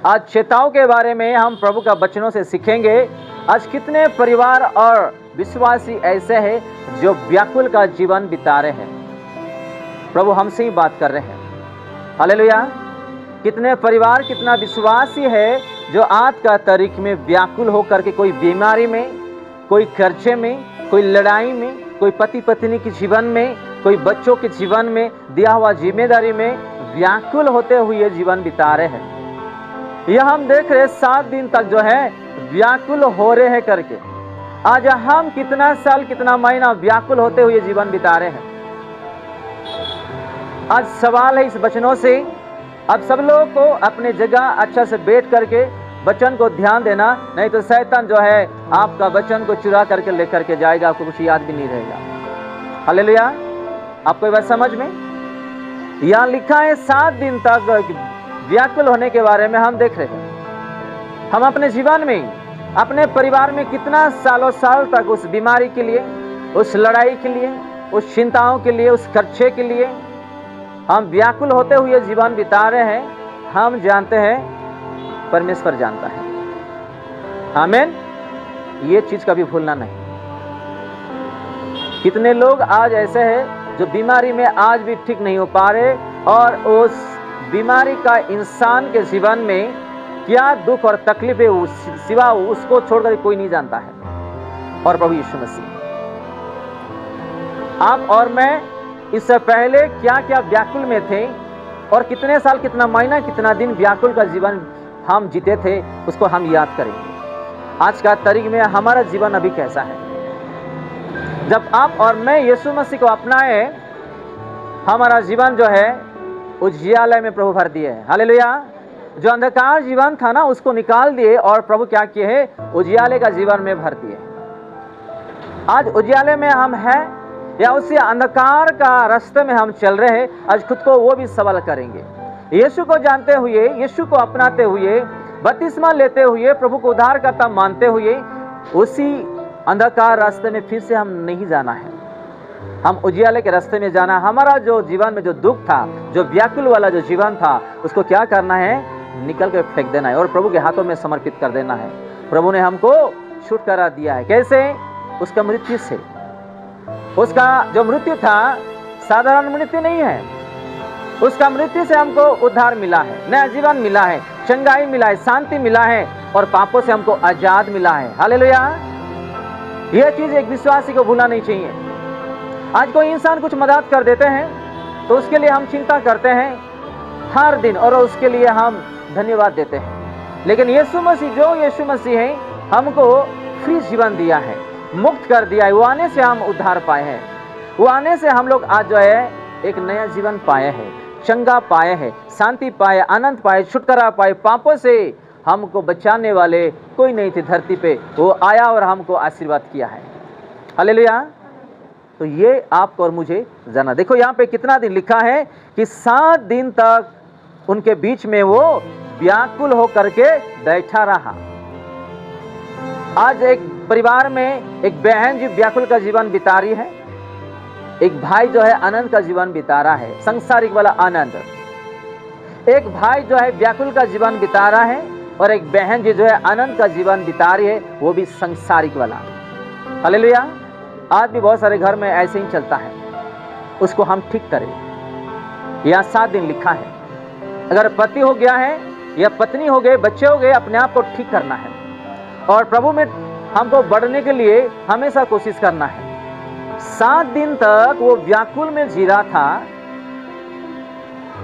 आज चेताओं के बारे में हम प्रभु का वचनों से सीखेंगे। आज कितने परिवार और विश्वासी ऐसे हैं जो व्याकुल का जीवन बिता रहे हैं। प्रभु हमसे ही बात कर रहे हैं। हालेलुया। कितने परिवार, कितना विश्वासी है जो आज का तारीख में व्याकुल होकर के कोई बीमारी में, कोई कर्जे में, कोई लड़ाई में, कोई पति पत्नी के जीवन में, कोई बच्चों के जीवन में, दिया हुआ जिम्मेदारी में व्याकुल होते हुए जीवन बिता रहे हैं। यह हम देख रहे 7 दिन तक जो है व्याकुल हो रहे हैं करके। आज हम कितना साल, कितना महीना व्याकुल होते हुए जीवन बिता रहे हैं। आज सवाल है इस वचनों से, अब सब लोगों को अपने जगह अच्छा से बैठ करके वचन को ध्यान देना, नहीं तो शैतान जो है आपका वचन को चुरा करके लेकर के जाएगा, आपको कुछ याद भी नहीं रहेगा। हालेलुया। आपको ये बात समझ में? यहाँ लिखा है 7 दिन तक व्याकुल होने के बारे में हम देख रहे हैं। हम अपने जीवन में, अपने परिवार में कितना सालों साल तक उस बीमारी के लिए, उस लड़ाई के लिए, उस चिंताओं के लिए, उस खर्चे के लिए हम व्याकुल होते हुए जीवन बिता रहे हैं। हम जानते हैं, परमेश्वर जानता है। आमीन। ये चीज कभी भूलना नहीं। कितने लोग आज ऐसे हैं जो बीमारी में आज भी ठीक नहीं हो पा रहे, और उस बीमारी का इंसान के जीवन में क्या दुख और तकलीफ है सिवा उसको छोड़कर कोई नहीं जानता है, और प्रभु यीशु मसीह। आप और मैं इससे पहले क्या क्या व्याकुल में थे, और कितने साल, कितना महीना, कितना दिन व्याकुल का जीवन हम जीते थे, उसको हम याद करेंगे। आज का तारीख में हमारा जीवन अभी कैसा है। जब आप और मैं यीशु मसीह को अपनाए, हमारा जीवन जो है उजियाले में प्रभु भर दिए है। हालेलुया। जो अंधकार जीवन था ना, उसको निकाल दिए, और प्रभु क्या किए हैं, उजियाले का जीवन में भर दिए। आज उजियाले में हम हैं या उसी अंधकार का रास्ते में हम चल रहे हैं, आज खुद को वो भी सवाल करेंगे। यीशु को जानते हुए, यीशु को अपनाते हुए, बपतिस्मा लेते हुए, प्रभु को उद्धारकर्ता मानते हुए, उसी अंधकार रास्ते में फिर से हम नहीं जाना है। हम उजियाले के रास्ते में जाना। हमारा जो जीवन में जो दुख था, जो व्याकुल वाला जो जीवन था, उसको क्या करना है, निकल कर फेंक देना है और प्रभु के हाथों में समर्पित कर देना है। प्रभु ने हमको छुटकारा दिया है। कैसे? उसका मृत्यु से। उसका जो मृत्यु था साधारण मृत्यु नहीं है। उसका मृत्यु से हमको उद्धार मिला है, नया जीवन मिला है, चंगाई मिला है, शांति मिला है, और पापों से हमको आजाद मिला है। हालेलुया। यह चीज एक विश्वासी को भूलना नहीं चाहिए। आज कोई इंसान कुछ मदद कर देते हैं तो उसके लिए हम चिंता करते हैं हर दिन, और उसके लिए हम धन्यवाद देते हैं। लेकिन यीशु मसीह, जो यीशु मसीह है, हमको फ्री जीवन दिया है, मुक्त कर दिया है। वो आने से हम उद्धार पाए हैं। वो आने से हम लोग आज जो है एक नया जीवन पाए हैं, चंगा पाए हैं, शांति पाए, आनंद पाए, छुटकारा पाए। पापों से हमको बचाने वाले कोई नहीं थे धरती पे, वो आया और हमको आशीर्वाद किया है। हालेलुया। तो ये आपको और मुझे जाना। देखो यहाँ पे कितना दिन लिखा है कि 7 दिन तक उनके बीच में वो व्याकुल होकर के बैठा रहा। आज एक परिवार में एक बहन जो व्याकुल का जीवन बिता रही है, एक भाई जो है आनंद का जीवन बिता रहा है, संसारिक वाला आनंद। एक भाई जो है व्याकुल का जीवन बिता रहा है, और एक बहन जो है आनंद का जीवन बिता रही है, वो भी संसारिक वाला। हालेलुया। आज भी बहुत सारे घर में ऐसे ही चलता है। उसको हम ठीक करें। यहाँ 7 दिन लिखा है। अगर पति हो गया है या पत्नी हो गए, बच्चे हो गए, अपने आप को ठीक करना है, और प्रभु में हमको बढ़ने के लिए हमेशा कोशिश करना है। 7 दिन तक वो व्याकुल में जी रहा था,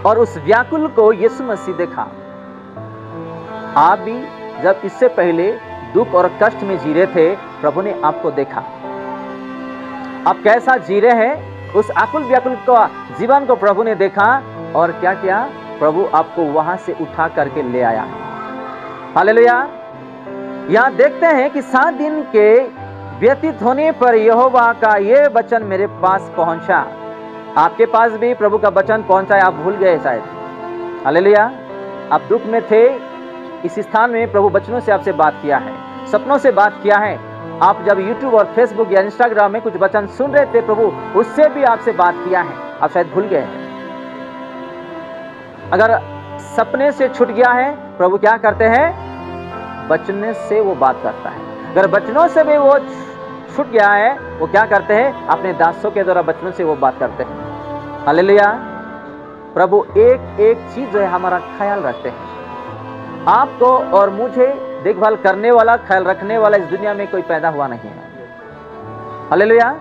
और उस व्याकुल को यीशु मसीह देखा। आप भी जब इससे पहले दुख और कष्ट में जी रहे थे, प्रभु ने आपको देखा। आप कैसा जी रहे हैं, उस आकुल व्याकुल का जीवन को प्रभु ने देखा, और क्या किया, प्रभु आपको वहां से उठा करके ले आया है। हालेलुया। यहाँ देखते हैं कि 7 दिन के व्यतीत होने पर यहोवा का ये वचन मेरे पास पहुंचा। आपके पास भी प्रभु का वचन पहुंचा है, आप भूल गए शायद। हालेलुया। आप दुख में थे, इस स्थान में प्रभु वचनों से आपसे बात किया है, सपनों से बात किया है। आप जब YouTube और Facebook या Instagram में कुछ वचन सुन रहे थे, प्रभु उससे भी आपसे बात किया है, आप शायद भूल गए हैं। अगर सपने से छूट गया है, प्रभु क्या करते हैं? वचन से वो बात करता है। अगर वचनों से भी वो छूट गया है, वो क्या करते हैं? अपने दासों के द्वारा वचनों से वो बात करते हैं। हालेलुया। प्रभु एक एक चीज जो है हमारा ख्याल रखते हैं। आपको और मुझे देखभाल करने वाला, ख्याल रखने वाला इस दुनिया में कोई पैदा हुआ नहीं है। हालेलुया।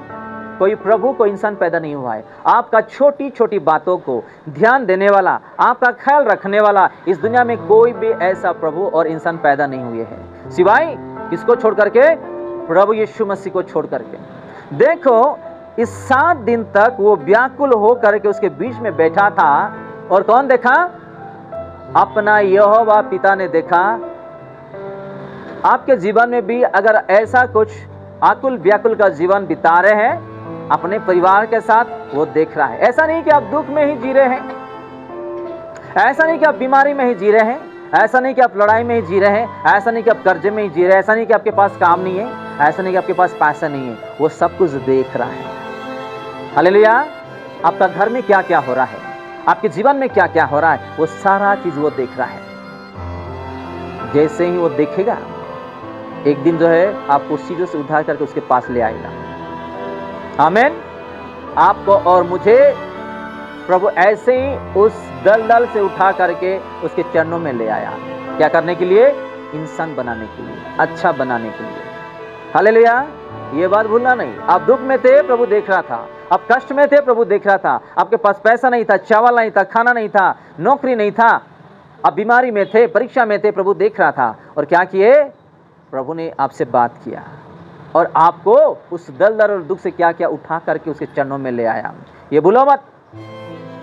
कोई प्रभु, कोई इंसान पैदा नहीं हुआ है। आपका छोटी छोटी बातों को ध्यान देने वाला, आपका ख्याल रखने वाला इस दुनिया में कोई भी ऐसा प्रभु और इंसान पैदा नहीं हुए हैं, सिवाय किसको छोड़ करके? प्रभु यीशु मसीह को छोड़ करके। देखो, इस 7 दिन तक वो व्याकुल हो करके उसके बीच में बैठा था, और कौन देखा? अपना यहोवा पिता ने देखा। आपके जीवन में भी अगर ऐसा कुछ आकुल व्याकुल का जीवन बिता रहे हैं अपने परिवार के साथ, वो देख रहा है। ऐसा नहीं कि आप दुख में ही जी रहे हैं, ऐसा नहीं कि आप बीमारी में ही जी रहे हैं, ऐसा नहीं कि आप लड़ाई में ही जी रहे हैं, ऐसा नहीं कि आप कर्जे में ही जी रहे हैं, ऐसा नहीं कि आपके पास काम नहीं है, ऐसा नहीं कि आपके पास पैसा नहीं है। वो सब कुछ देख रहा है। हालेलुया। आपका घर में क्या क्या हो रहा है, आपके जीवन में क्या क्या हो रहा है, वो सारा चीज वो देख रहा है। जैसे ही वो देखेगा, एक दिन जो है आपको उस चीजों से उद्धार करके उसके पास ले आएगा। आमीन। आपको और मुझे प्रभु ऐसे ही उस दलदल से उठा करके उसके चरणों में ले आया। क्या करने के लिए? इंसान बनाने के लिए, अच्छा बनाने के लिए। हालेलुया। ये बात भूलना नहीं। आप दुख में थे, प्रभु देख रहा था। आप कष्ट में थे, प्रभु देख रहा था। आपके पास पैसा नहीं था, चावल नहीं था, खाना नहीं था, नौकरी नहीं था, आप बीमारी में थे, परीक्षा में थे, प्रभु देख रहा था। और क्या किए? प्रभु ने आपसे बात किया और आपको उस दलदल और दुख से क्या क्या उठा करके उसके चरणों में ले आया। ये भूलो मत।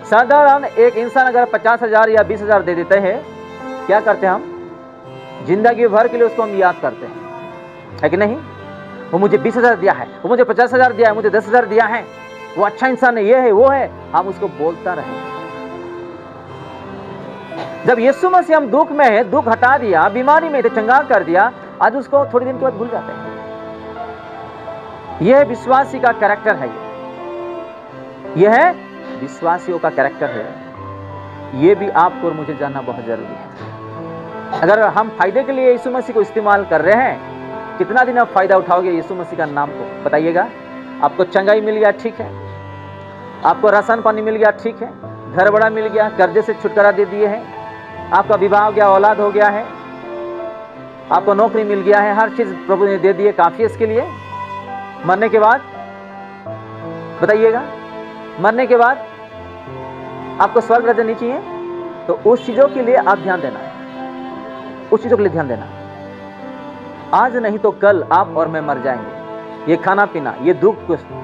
साधारण एक इंसान अगर 50,000 या 20,000 दे देते हैं, क्या करते हैं हम? जिंदगी भर के लिए उसको हम याद करते हैं, है कि नहीं? वो मुझे 20,000 दिया है, वो मुझे 50,000 दिया है, मुझे 10,000 दिया है, वो अच्छा इंसान है, ये है, वो है। हम उसको बोलता रहे। जब यीशु मसीह हम दुख में है, दुख हटा दिया, बीमारी में थे, चंगा कर दिया, आज उसको थोड़ी दिन के बाद भूल जाते हैं। यह विश्वासी का कैरेक्टर है। यह विश्वासियों का कैरेक्टर है। यह भी आपको और मुझे जानना बहुत जरूरी है। अगर हम फायदे के लिए यीशु मसीह को इस्तेमाल कर रहे हैं, कितना दिन आप फायदा उठाओगे यीशु मसीह का नाम को? बताइएगा। आपको चंगाई मिल गया, ठीक है। आपको राशन पानी मिल गया, ठीक है। घर बड़ा मिल गया, कर्जे से छुटकारा दे दिए हैं, आपका विवाह हो गया, औलाद हो गया है, आपको नौकरी मिल गया है, हर चीज प्रभु ने दे दी है, काफी है इसके लिए। मरने के बाद बताइएगा, मरने के बाद आपको स्वर्ग राज्य नहीं चाहिए? तो उस चीजों के लिए आप ध्यान देना, उस चीजों के लिए ध्यान देना। आज नहीं तो कल आप और मैं मर जाएंगे। ये खाना पीना, ये दुख,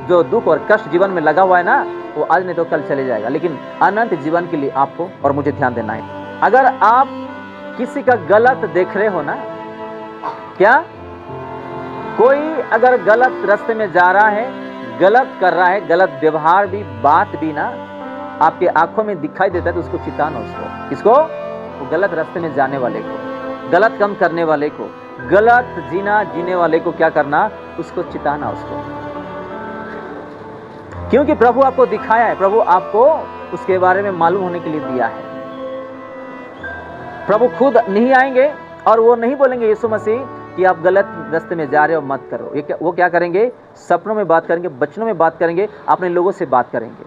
जो दुख और कष्ट जीवन में लगा हुआ है ना, वो आज नहीं तो कल चले जाएगा। लेकिन अनंत जीवन के लिए आपको और मुझे ध्यान देना है। अगर आप किसी का गलत देख रहे हो ना, क्या कोई अगर गलत रास्ते में जा रहा है, गलत कर रहा है, गलत व्यवहार भी, बात भी ना आपके आंखों में दिखाई देता है, तो उसको चिताना। उसको, किसको? वो गलत रास्ते में जाने वाले को, गलत काम करने वाले को, गलत जीना जीने वाले को क्या करना? उसको चिताना उसको। क्योंकि प्रभु आपको दिखाया है, प्रभु आपको उसके बारे में मालूम होने के लिए दिया है। प्रभु खुद नहीं आएंगे और वो नहीं बोलेंगे यीशु मसीह कि आप गलत रास्ते में जा रहे हो, मत करो। वो क्या करेंगे? सपनों में बात करेंगे, वचनों में बात करेंगे, अपने लोगों से बात करेंगे।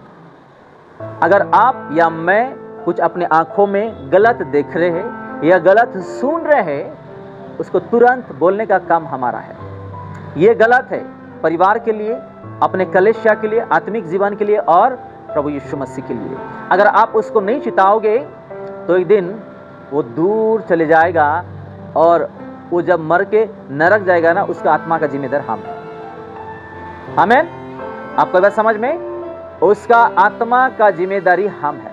अगर आप या मैं कुछ अपने आंखों में गलत देख रहे हैं या गलत सुन रहे हैं, उसको तुरंत बोलने का काम हमारा है। ये गलत है परिवार के लिए, अपने कलेशिया के लिए, आत्मिक जीवन के लिए और प्रभु यीशु मसीह के लिए। अगर आप उसको नहीं चिताओगे तो एक दिन वो दूर चले जाएगा और वो जब मर के नरक जाएगा ना, उसका आत्मा का जिम्मेदार हम है। आमीन। आपको बात समझ में? उसका आत्मा का जिम्मेदारी हम है।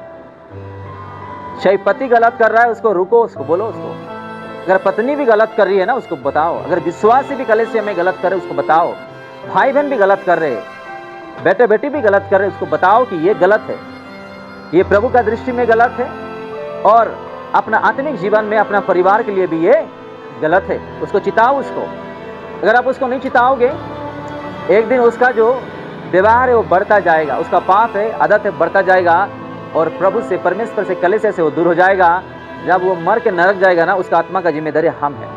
चाहे पति गलत कर रहा है, उसको रुको, उसको बोलो, उसको। अगर पत्नी भी गलत कर रही है ना, उसको बताओ। अगर विश्वासी भी कलेशिया में गलत करे, उसको बताओ। भाई बहन भी गलत कर रहे, बेटे बेटी भी गलत कर रहे, उसको बताओ कि ये गलत है, ये प्रभु का दृष्टि में गलत है, और अपना आत्मिक जीवन में, अपना परिवार के लिए भी ये गलत है। उसको चिताओ उसको। अगर आप उसको नहीं चिताओगे, एक दिन उसका जो व्यवहार है वो बढ़ता जाएगा, उसका पाप है, आदत है, बढ़ता जाएगा, और प्रभु से, परमेश्वर से, कलेशे से वो दूर हो जाएगा। जब वो मर के नरक जाएगा ना, उसका आत्मा का जिम्मेदारी हम हैं।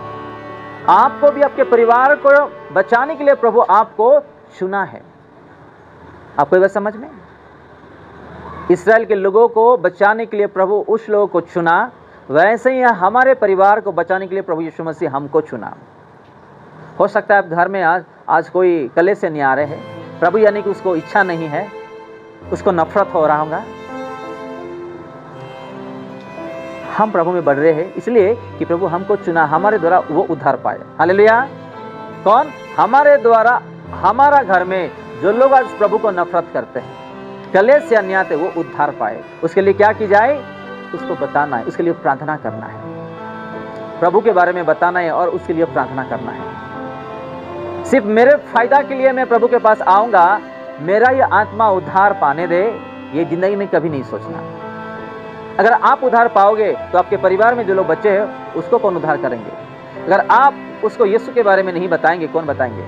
आपको भी आपके परिवार को बचाने के लिए प्रभु आपको चुना है। आपको ये बात समझ में? इस्राएल के लोगों को बचाने के लिए प्रभु उस लोगों को चुना, वैसे ही हमारे परिवार को बचाने के लिए प्रभु यीशु मसीह हमको चुना। हो सकता है आप घर में आज कोई कलेश से नहीं आ रहे हैं, प्रभु यानी कि उसको इच्छा नहीं है, उसको नफरत हो रहा होगा। हम प्रभु में बढ़ रहे हैं इसलिए कि प्रभु हमको चुना, हमारे द्वारा वो उद्धार पाए। हालेलुया। कौन? हमारे द्वारा हमारा घर में जो लोग आज प्रभु को नफरत करते हैं, कलेश से अन्याय है, वो उद्धार पाए। उसके लिए क्या की जाए? उसको बताना है, उसके लिए प्रार्थना करना है, प्रभु के बारे में बताना है और उसके लिए प्रार्थना करना है। सिर्फ मेरे फायदा के लिए मैं प्रभु के पास आऊंगा, मेरा ये आत्मा उद्धार पाने दे, ये जिंदगी में कभी नहीं सोचना। अगर आप उद्धार पाओगे तो आपके परिवार में जो लोग बच्चे हैं उसको कौन उद्धार करेंगे? अगर आप उसको यीशु के बारे में नहीं बताएंगे, कौन बताएंगे?